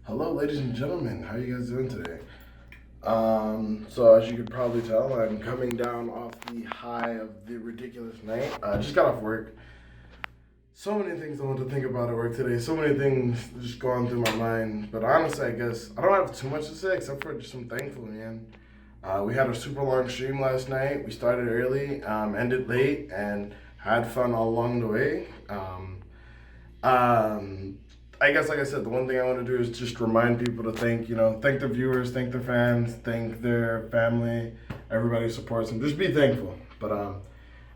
Hello, ladies and gentlemen. How you guys doing today? So as you could probably tell, I'm coming down off the high of the ridiculous night. I just got off work. So many things I want to think about at work today. So many things just going through my mind. But honestly, I guess I don't have too much to say except for just I'm thankful, man. We had a super long stream last night. We started early, ended late, and had fun all along the way. Um, I guess, like I said, the one thing I want to do is just remind people to thank the viewers, thank the fans, thank their family, everybody who supports them. Just be thankful. But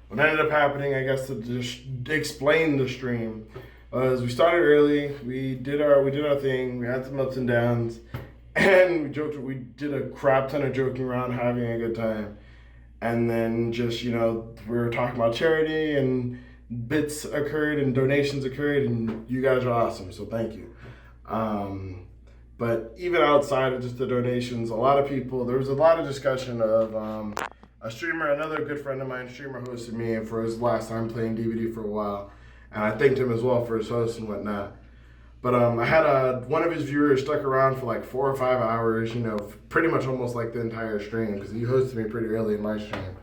what ended up happening, I guess, to just explain the stream, was we started early. We did our thing. We had some ups and downs, and we joked. We did a crap ton of joking around, having a good time. And then just we were talking about charity and bits occurred and donations occurred, and you guys are awesome, so thank you. But even outside of just the donations, there was a lot of discussion of another good friend of mine, streamer, hosted me for his last time playing DVD for a while, and I thanked him as well for his host and whatnot. But I had one of his viewers stuck around for like 4 or 5 hours, pretty much almost like the entire stream, because he hosted me pretty early in my stream.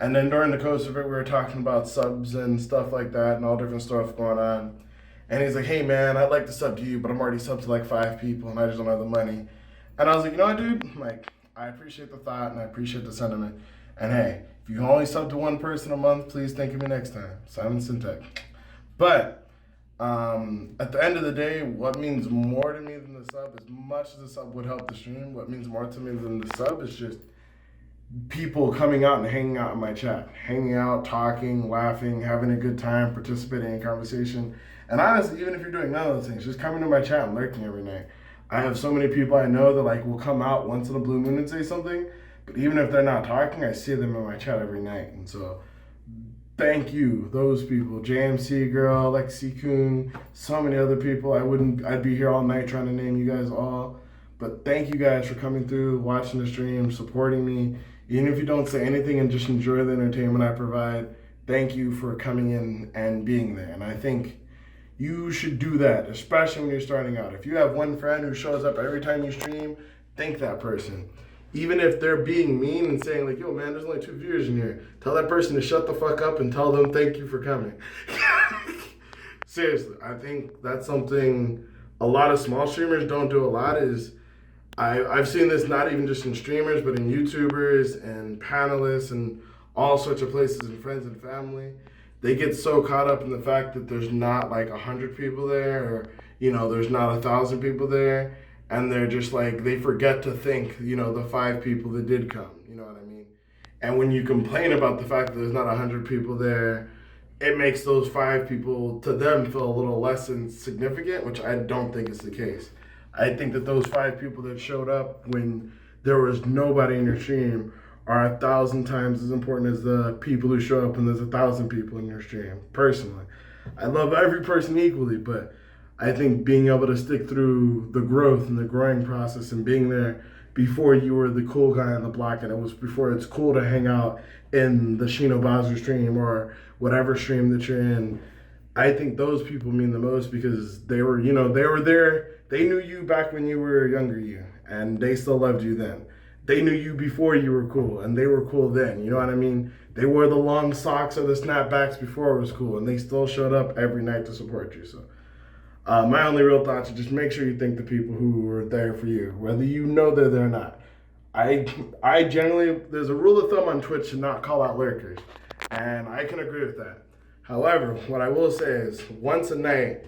And then during the course of it, we were talking about subs and stuff like that and all different stuff going on. And he's like, hey man, I'd like to sub to you, but I'm already subbed to like 5 people and I just don't have the money. And I was like, you know what, dude? Like, I appreciate the thought and I appreciate the sentiment. And hey, if you can only sub to one person a month, please thank me next time. Simon Sintek. But at the end of the day, what means more to me than the sub, as much as the sub would help the stream, what means more to me than the sub is just people coming out and hanging out in my chat, hanging out, talking, laughing, having a good time, participating in conversation. And honestly, even if you're doing none of those things, just coming to my chat and lurking every night. I have so many people I know that like will come out once in a blue moon and say something, but even if they're not talking, I see them in my chat every night. And so thank you, those people, JMC girl, Lexi Kuhn, so many other people. I'd be here all night trying to name you guys all. But thank you guys for coming through, watching the stream, supporting me. Even if you don't say anything and just enjoy the entertainment I provide, thank you for coming in and being there. And I think you should do that, especially when you're starting out. If you have one friend who shows up every time you stream, thank that person. Even if they're being mean and saying like, yo man, there's only 2 viewers in here, tell that person to shut the fuck up and tell them thank you for coming. Seriously, I think that's something a lot of small streamers don't do a lot is I've seen this not even just in streamers, but in YouTubers and panelists and all sorts of places and friends and family. They get so caught up in the fact that there's not like 100 people there or, there's not 1,000 people there. And they're just like, they forget to thank, the 5 people that did come, you know what I mean? And when you complain about the fact that there's not 100 people there, it makes those 5 people, to them, feel a little less insignificant, which I don't think is the case. I think that those 5 people that showed up when there was nobody in your stream are 1,000 times as important as the people who show up when there's 1,000 people in your stream, personally. I love every person equally, but I think being able to stick through the growth and the growing process and being there before you were the cool guy on the block and it was before it's cool to hang out in the Shino Bazu stream or whatever stream that you're in, I think those people mean the most because they were there. They knew you back when you were younger you, and they still loved you then. They knew you before you were cool, and they were cool then. You know what I mean? They wore the long socks or the snapbacks before it was cool, and they still showed up every night to support you. So my only real thoughts are just make sure you thank the people who were there for you, whether you know they're there or not. I generally, there's a rule of thumb on Twitch to not call out lurkers, and I can agree with that. However, what I will say is once a night,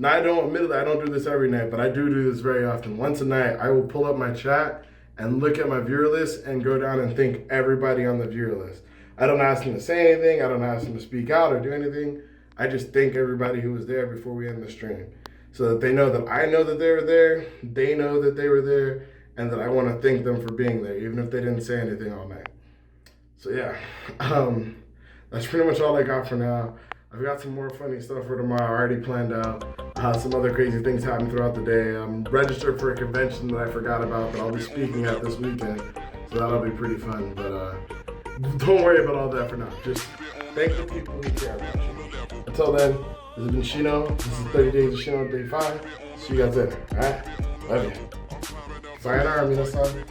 I don't do this every night, but I do this very often. Once a night, I will pull up my chat and look at my viewer list and go down and thank everybody on the viewer list. I don't ask them to say anything. I don't ask them to speak out or do anything. I just thank everybody who was there before we end the stream so that they know that I know that they were there, they know that they were there, and that I want to thank them for being there, even if they didn't say anything all night. So yeah, that's pretty much all I got for now. I've got some more funny stuff for tomorrow already planned out. Some other crazy things happen throughout the day. I'm registered for a convention that I forgot about that I'll be speaking at this weekend. So that'll be pretty fun. But don't worry about all that for now. Just thank the people who care about you. Until then, this has been Shino. This is 30 Days of Shino, Day 5. See you guys later. All right? Love you. Sayonara, minasan.